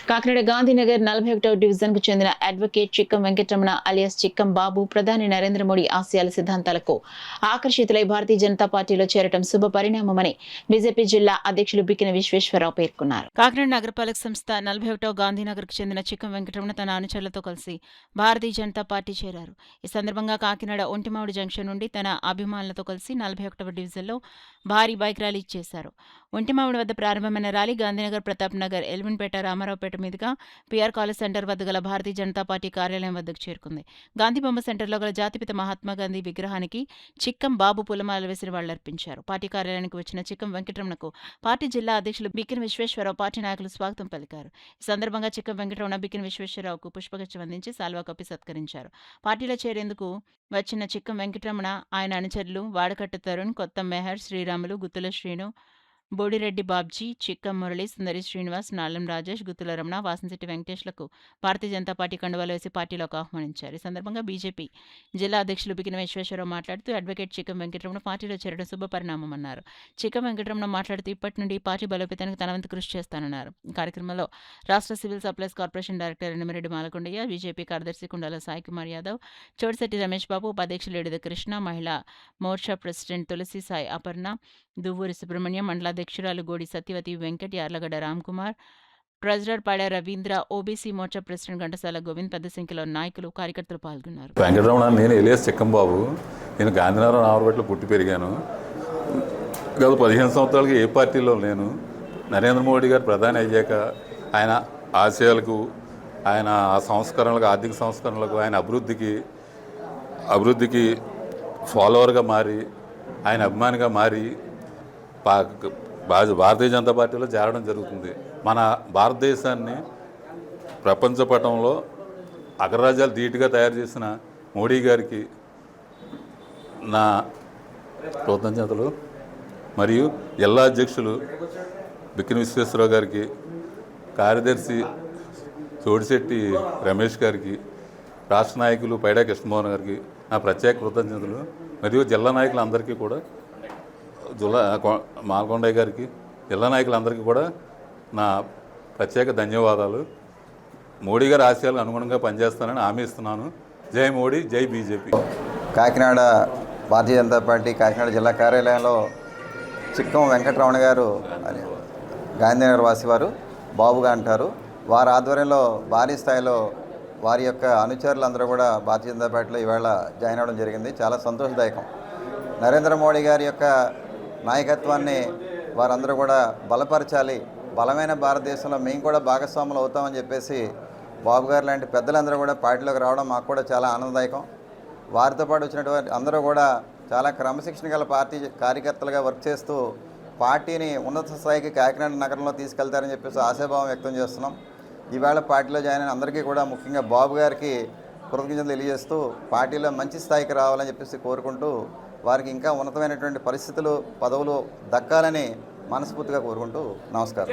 Kakinada Gandhinagar 41వ division కు చెందిన advocate Chikkam Venkataramana alias Chikkam బాబు ప్రధాని నరేంద్ర మోడీ ఆశయాల సిద్ధాంతాలకు ఆకర్షితులై భారతీయ జనతా పార్టీలో చేరడం శుభ పరిణామమని బీజేపీ జిల్లా అధ్యక్షులు బికిన విశ్వేశ్వరరావు పేర్కొన్నారు. కాకినాడ నగరపాలక సంస్థ 41వ గాంధీనగర్ కు చెందిన చిక్కం వెంకటరమణ తన అనుచరులతో కలిసి భారతీయ జనతా పార్టీ చేరారు. ఈ సందర్భంగా కాకినాడ ఒంటిమామిడి జంక్షన్ నుండి తన అభిమానులతో కలిసి 41వ డివిజన్లో భారీ బైక్ ర్యాలీ చేశారు. ఒంటిమామిడి వద్ద ప్రారంభమైన ర్యాలీ గాంధీనగర్, ప్రతాప్ నగర్, ఎల్విన్పేట, రామారావుపేట మీదుగా పీఆర్ కాలేజ్ సెంటర్ వద్ద గల భారతీయ జనతా పార్టీ కార్యాలయం వద్దకు చేరుకుంది. గాంధీ బొమ్మ సెంటర్లో గల జాతిపిత మహాత్మాగాంధీ విగ్రహానికి చిక్కం బాబు పూలమాల వేసి నివాళులర్పించారు. పార్టీ కార్యాలయానికి వచ్చిన చిక్కం వెంకటరమణకు పార్టీ జిల్లా అధ్యక్షులు బికిన విశ్వేశ్వరరావు, పార్టీ నాయకులు స్వాగతం పలికారు. ఈ సందర్భంగా చిక్కం వెంకటరమణ బికిన విశ్వేశ్వరరావుకు పుష్పగుచ్చం అందించి శాల్వా కప్పి సత్కరించారు. పార్టీలో చేరేందుకు వచ్చిన చిక్కం వెంకటరమణ, ఆయన అనుచరులు వాడకట్టు తరుణ్, కొత్త మెహర్, శ్రీరాములు, గుత్తుల శ్రీను, బోడిరెడ్డి బాబ్జీ, చిక్కం మురళి, సుందరి శ్రీనివాస్, నాలం రాజేష్, గుత్తుల రమణ, వాసంశెట్టి వెంకటేష్లకు భారతీయ జనతా పార్టీ కండువాలు వేసి పార్టీలోకి ఆహ్వానించారు. ఈ సందర్భంగా బీజేపీ జిల్లా అధ్యక్షులు బికిన విశ్వేశ్వరరావు మాట్లాడుతూ అడ్వకేట్ చిక్కం వెంకటరమణ పార్టీలో చేరడం శుభ పరిణామమన్నారు. చిక్కం వెంకటరమణ మాట్లాడుతూ ఇప్పటి నుండి పార్టీ బలోపేతానికి తన వంతు కృషి చేస్తానన్నారు. కార్యక్రమంలో రాష్ట్ర civil supplies corporation director Enimireddy Malakondaiah, BJP కార్యదర్శి కుండాల సాయికుమార్ యాదవ్, చోటిశెట్టి రమేష్ బాబు, ఉపాధ్యక్షులు ఎడిద కృష్ణ, మహిళా మోర్చా ప్రెసిడెంట్ తులసి సాయి అపర్ణ, దువ్వూరి సుబ్రహ్మణ్యం, మండలాధ్యక్షురాలు గోడి సత్యవతి వెంకట్, యార్లగడ్డ రామ్కుమార్, ట్రెజరర్ పాడ రవీంద్ర, ఓబీసీ మోర్చా ప్రెసిడెంట్ ఘంటసాల గోవింద్, పెద్ద సంఖ్యలో నాయకులు, కార్యకర్తలు పాల్గొన్నారు. వెంకటరమణ, నేను ఎలియాస్ చిక్కం బాబు. నేను గాంధీనగర్ నావరపేటలో పుట్టి పెరిగాను. గత 15 సంవత్సరాలుగా ఏ పార్టీలో లేను. నరేంద్ర మోడీ గారు ప్రధాని అయ్యాక ఆయన ఆశయాలకు, ఆయన సంస్కరణలకు, ఆర్థిక సంస్కరణలకు, ఆయన అభివృద్ధికి ఫాలోవర్గా మారి, ఆయన అభిమానిగా మారి భారతీయ జనతా పార్టీలో చేరడం జరుగుతుంది. మన భారతదేశాన్ని ప్రపంచ పటంలో అగ్రరాజ్యాలు ధీటుగా తయారు చేసిన మోడీ గారికి నా కృతజ్ఞతలు. మరియు జిల్లా అధ్యక్షులు బికిన విశ్వేశ్వరరావు గారికి, కార్యదర్శి చోటిశెట్టి రమేష్ గారికి, రాష్ట్ర నాయకులు పైడా కృష్ణమోహన్ గారికి నా ప్రత్యేక కృతజ్ఞతలు. మరియు జిల్లా నాయకులందరికీ కూడా, మాలకొండయ్య గారికి, జిల్లా నాయకులందరికీ కూడా నా ప్రత్యేక ధన్యవాదాలు. మోడీ గారి ఆశయాలకు అనుగుణంగా పనిచేస్తానని హామీ ఇస్తున్నాను. జై మోడీ, జై బీజేపీ. కాకినాడ భారతీయ జనతా పార్టీ కాకినాడ జిల్లా కార్యాలయంలో చిక్కం వెంకటరమణ గారు గాంధీనగర్ వాసివారు, బాబుగా అంటారు. వారి ఆధ్వర్యంలో భారీ స్థాయిలో వారి యొక్క అనుచరులందరూ కూడా భారతీయ జనతా పార్టీలో ఈవేళ జాయిన్ అవ్వడం జరిగింది. చాలా సంతోషదాయకం. నరేంద్ర మోడీ గారి యొక్క నాయకత్వాన్ని వారందరూ కూడా బలపరచాలి, బలమైన భారతదేశంలో మేము కూడా భాగస్వాములు అవుతామని చెప్పేసి బాబు గారు లాంటి పెద్దలందరూ కూడా పార్టీలోకి రావడం మాకు కూడా చాలా ఆనందదాయకం. వారితో పాటు వచ్చినటువంటి అందరూ కూడా చాలా క్రమశిక్షణ గల పార్టీ కార్యకర్తలుగా వర్క్ చేస్తూ పార్టీని ఉన్నత స్థాయికి కాకినాడ నగరంలో తీసుకెళ్తారని చెప్పేసి ఆశాభావం వ్యక్తం చేస్తున్నాం. ఈవేళ పార్టీలో జాయిన్ అయిన అందరికీ కూడా, ముఖ్యంగా బాబు గారికి కృతజ్ఞతలు తెలియజేస్తూ పార్టీలో మంచి స్థాయికి రావాలని చెప్పేసి కోరుకుంటూ వారికి ఇంకా ఉన్నతమైనటువంటి పరిస్థితులు, పదవులు దక్కాలని మనస్ఫూర్తిగా కోరుకుంటూ నమస్కారం.